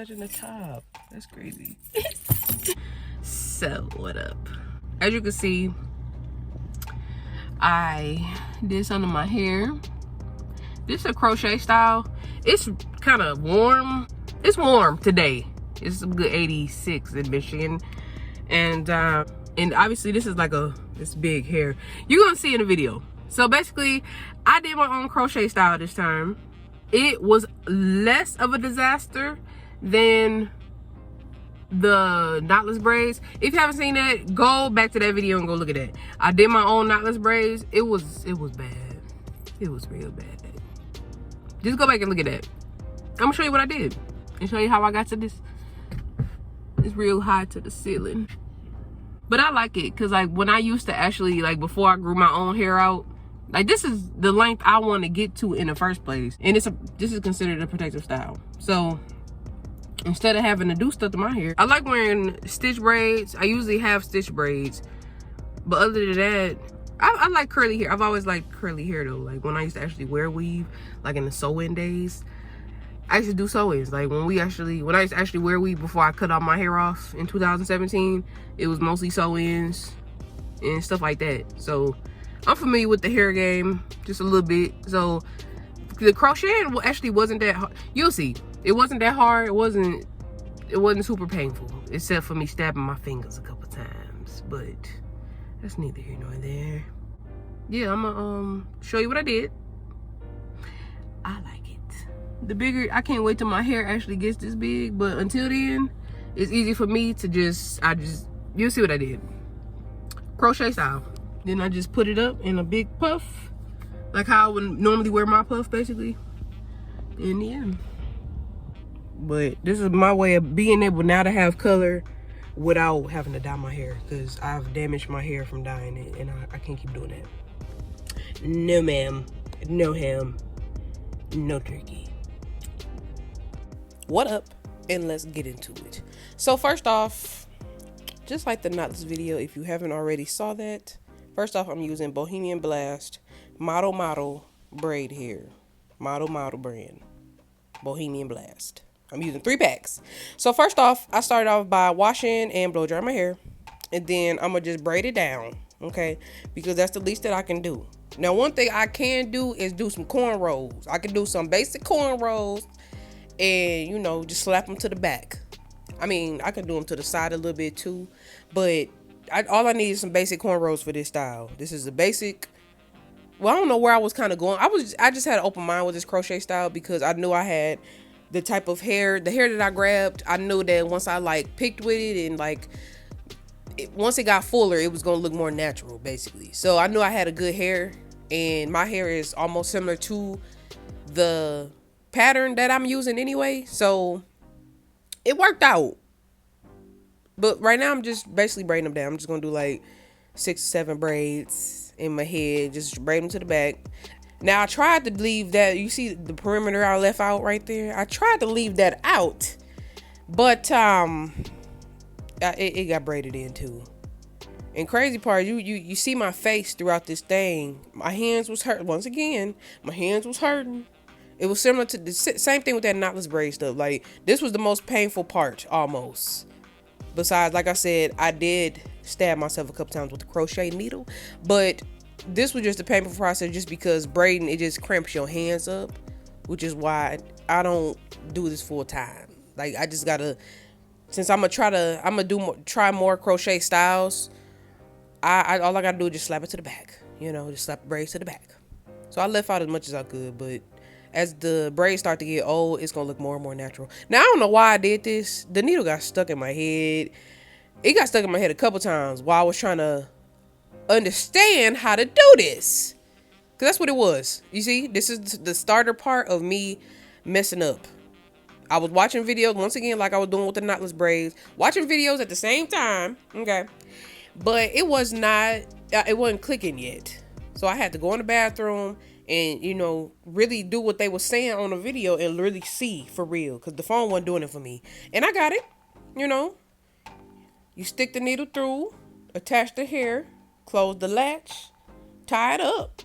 touching the top. That's crazy. So, what up? As you can see, I did some of my hair. This is a crochet style. It's kind of warm. It's warm today. It's a good 86 in Michigan. And obviously this is like this big hair. You're gonna see in the video. So basically, I did my own crochet style this time. It was less of a disaster than the knotless braids. If you haven't seen that, go back to that video and go look at that. I did my own knotless braids. It was bad. It was real bad. Just go back and look at that. I'm gonna show you what I did and show you how I got to this. It's real high to the ceiling. But I like it because like when I used to actually, like before I grew my own hair out, like this is the length I want to get to in the first place. And this is considered a protective style. So instead of having to do stuff to my hair, I like wearing stitch braids. I usually have stitch braids. But other than that, I like curly hair. I've always liked curly hair though. Like when I used to actually wear weave, like in the sew-in days, I used to do sew-ins. Like when I used to actually wear weave before I cut all my hair off in 2017, it was mostly sew-ins and stuff like that. So I'm familiar with the hair game just a little bit. So the crocheting actually wasn't that hard. You'll see. It wasn't that hard. It wasn't super painful, except for me stabbing my fingers a couple times. But that's neither here nor there. Yeah, I'm gonna show you what I did. I like it. The bigger, I can't wait till my hair actually gets this big, but until then, it's easy for me to you'll see what I did. Crochet style. Then I just put it up in a big puff, like how I would normally wear my puff, basically. And yeah. But this is my way of being able now to have color without having to dye my hair, because I've damaged my hair from dyeing it, and I can't keep doing that. No ma'am, no ham, no turkey. What up? And let's get into it. So first off, just like the knotless video, if you haven't already saw that, first off, I'm using Bohemian Blast Model braid hair. Model brand. Bohemian Blast. I'm using 3 packs. So first off, I started off by washing and blow drying my hair. And then I'm going to just braid it down. Okay? Because that's the least that I can do. Now, one thing I can do is do some cornrows. I can do some basic cornrows. And, you know, just slap them to the back. I mean, I can do them to the side a little bit too. But all I need is some basic cornrows for this style. This is a basic. Well, I don't know where I was kind of going. I just had an open mind with this crochet style because I knew I had the type of hair, the hair that I grabbed. I knew that once I like picked with it and like once it got fuller, it was gonna look more natural, basically. So I knew I had a good hair, and my hair is almost similar to the pattern that I'm using anyway. So it worked out. But right now I'm just basically braiding them down. I'm just gonna do like 6 or 7 braids in my head, just braid them to the back. Now I tried to leave that, you see the perimeter I left out right there? I tried to leave that out, but it got braided in too. And crazy part, you see my face throughout this thing. My hands was hurt. Once again, my hands was hurting. It was similar to the same thing with that knotless braid stuff. Like, this was the most painful part, almost. Besides, like I said, I did stab myself a couple times with the crochet needle, but this was just a painful process just because braiding, it just cramps your hands up, which is why I don't do this full time. Like, I just gotta, since I'm gonna try more crochet styles, all I gotta do is just slap it to the back, you know, just slap the braids to the back. So I left out as much as I could, but as the braids start to get old, it's gonna look more and more natural. Now, I don't know why I did this. The needle got stuck in my head. It got stuck in my head a couple times while I was trying to understand how to do this, because that's what it was. You see, this is the starter part of me messing up. I was watching videos, once again, like I was doing with the knotless braids, watching videos at the same time, okay, but it wasn't clicking yet. So I had to go in the bathroom and, you know, really do what they were saying on the video and really see for real, because the phone wasn't doing it for me. And I got it. You know, you stick the needle through, attach the hair, close the latch, tie it up.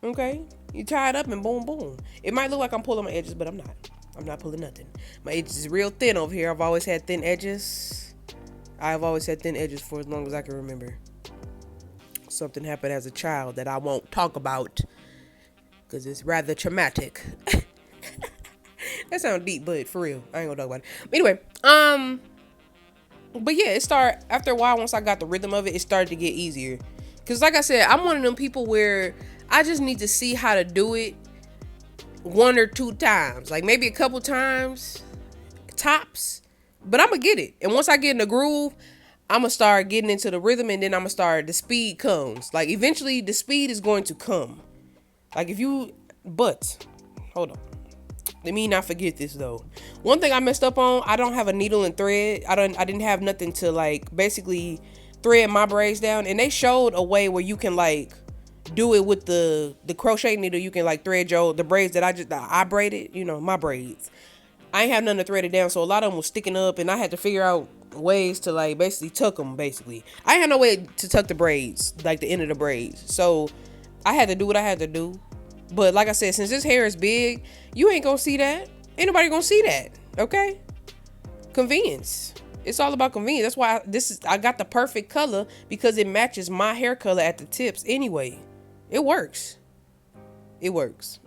Okay, you tie it up and boom, boom. It might look like I'm pulling my edges, but I'm not. I'm not pulling nothing. My edges is real thin over here. I've always had thin edges. I've always had thin edges for as long as I can remember. Something happened as a child that I won't talk about because it's rather traumatic. That sounds deep, but for real, I ain't gonna talk about it. But anyway, but yeah, it started after a while. Once I got the rhythm of it, it started to get easier. Cause like I said, I'm one of them people where I just need to see how to do it 1 or 2 times, like maybe a couple times tops, but I'm gonna get it. And once I get in the groove, I'm gonna start getting into the rhythm, and then I'm gonna start, the speed comes. Like eventually the speed is going to come. Like but hold on. Let me not forget this though. One thing I messed up on, I don't have a needle and thread. I didn't have nothing to like basically thread my braids down, and they showed a way where you can like do it with the crochet needle. You can like thread the braids that I braided, my braids. I ain't have nothing to thread it down, so a lot of them was sticking up, and I had to figure out ways to like basically tuck them. Basically, I had no way to tuck the braids, like the end of the braids, so I had to do what I had to do. But like I said, since this hair is big, you ain't gonna see that. Ain't nobody gonna see that. Okay? Convenience. It's all about convenience. That's why I got the perfect color, because it matches my hair color at the tips anyway. It works. It works.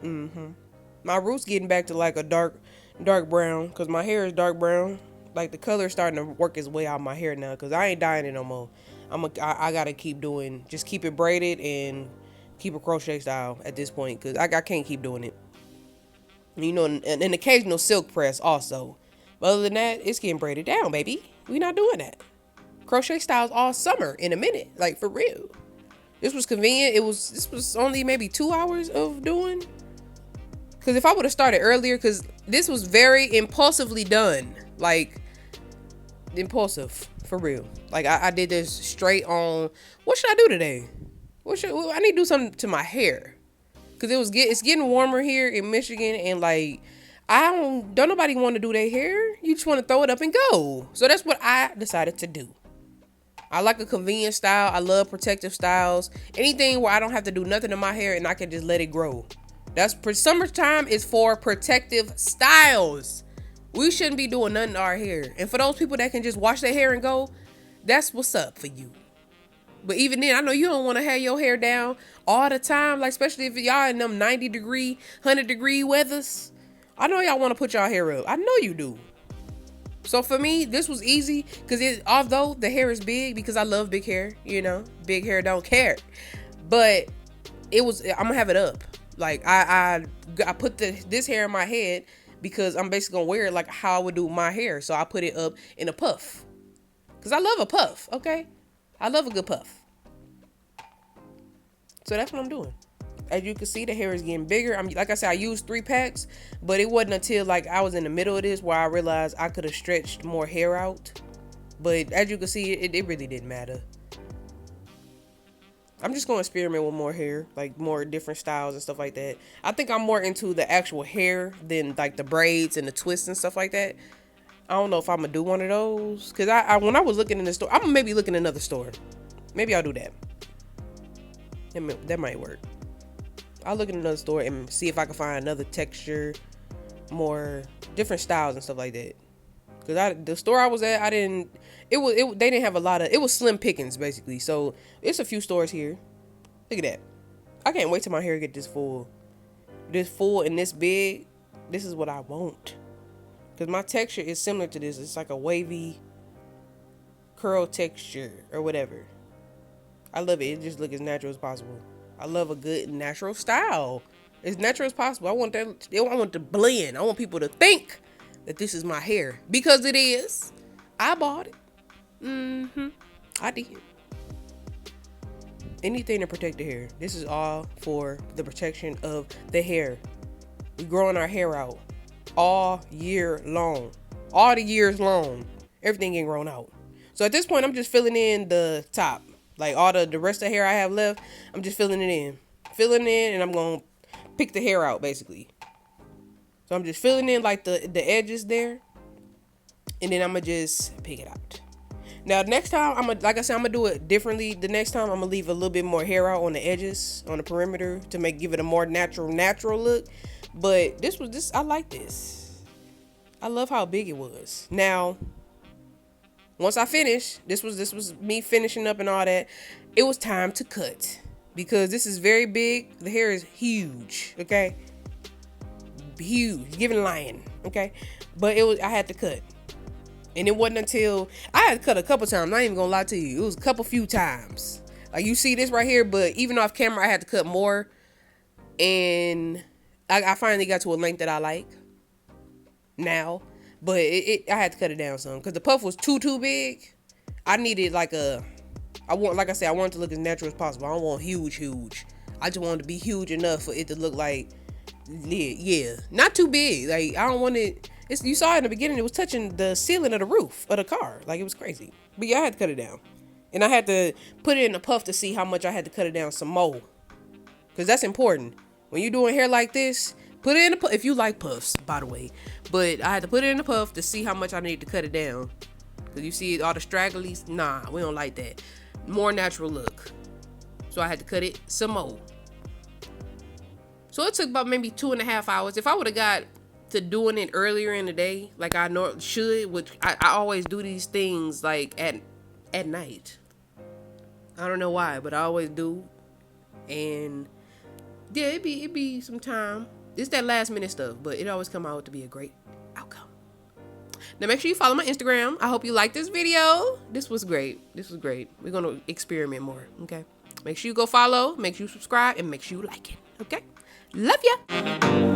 My roots getting back to like a dark brown, because my hair is dark brown. Like the color is starting to work its way out of my hair now, because I ain't dyeing it no more. I gotta keep keep it braided and keep a crochet style at this point, because I can't keep doing it. And an occasional silk press also. But other than that, it's getting braided down, baby. We not doing that. Crochet styles all summer in a minute, like for real. This was convenient. This was only maybe 2 hours of doing. Because if I would have started earlier, because this was very impulsively done, like impulsive for real. Like I did this straight on. What should I do today? I need to do something to my hair, because it's getting warmer here in Michigan, and like don't nobody want to do their hair. You just want to throw it up and go. So that's what I decided to do. I like a convenient style. I love protective styles. Anything where I don't have to do nothing to my hair and I can just let it grow. That's summertime is for protective styles. We shouldn't be doing nothing to our hair. And for those people that can just wash their hair and go, that's what's up for you. But even then, I know you don't want to have your hair down all the time, like especially if y'all in them 90-degree, 100-degree weathers. I know y'all want to put y'all hair up. I know you do. So for me, this was easy, because although the hair is big, because I love big hair, big hair don't care. But I'm gonna have it up. Like I put this hair in my head because I'm basically gonna wear it like how I would do my hair. So I put it up in a puff, because I love a puff. Okay, I love a good puff. So that's what I'm doing. As you can see, the hair is getting bigger. Like I said, I used 3 packs, but it wasn't until like I was in the middle of this where I realized I could have stretched more hair out. But as you can see, it really didn't matter. I'm just going to experiment with more hair, like more different styles and stuff like that. I think I'm more into the actual hair than like the braids and the twists and stuff like that. I don't know if I'm going to do one of those, because when I was looking in the store, I'm maybe looking in another store. Maybe I'll do that. That might work. I'll look in another store and see if I can find another texture, more different styles and stuff like that. Because the store I was at, they didn't have a lot of, it was slim pickings basically. So it's a few stores here. Look at that. I can't wait till my hair get this full and this big. This is what I want. Because my texture is similar to this. It's like a wavy curl texture or whatever. I love it. It just looks as natural as possible. I love a good natural style. As natural as possible. I want to blend. I want people to think that this is my hair, because it is. I bought it. I did. Anything to protect the hair. This is all for the protection of the hair. We growing our hair out all year long. All the years long. Everything getting grown out. So at this point, I'm just filling in the top. Like all the rest of the hair I have left, I'm just filling it in. And I'm going to pick the hair out basically. So I'm just filling in like the edges there. And then I'm going to just pick it out. Now next time, like I said, I'm going to do it differently. The next time I'm going to leave a little bit more hair out on the edges, on the perimeter, to give it a more natural look. But I like this. I love how big it was. Now, once I finished, this was me finishing up and all that. It was time to cut because this is very big. The hair is huge, okay? Huge, giving lion, okay? But I had to cut. And it wasn't until I had to cut a couple times. I'm not even gonna lie to you. It was a few times. Like you see this right here, but even off camera, I had to cut more. And I finally got to a length that I like now. But I had to cut it down some because the puff was too big. I needed like I want it to look as natural as possible. I don't want huge. I just want it to be huge enough for it to look like, yeah, not too big. Like I don't want it. You saw it in the beginning. It was touching the ceiling of the roof of the car. Like it was crazy. But yeah, I had to cut it down, and I had to put it in a puff to see how much I had to cut it down some more, because that's important when you're doing hair like this. Put it in a puff if you like puffs, by the way. But I had to put it in a puff to see how much I need to cut it down. Cause you see all the stragglies. Nah, we don't like that. More natural look. So I had to cut it some more. So it took about maybe 2.5 hours. If I would have got to doing it earlier in the day, like I should, which I always do these things like at night. I don't know why, but I always do. And yeah, it'd be some time. It's that last minute stuff, but it always come out to be a great outcome. Now make sure you follow my Instagram. I hope you like this video. This was great. We're going to experiment more, okay? Make sure you go follow, make sure you subscribe, and make sure you like it, okay? Love ya.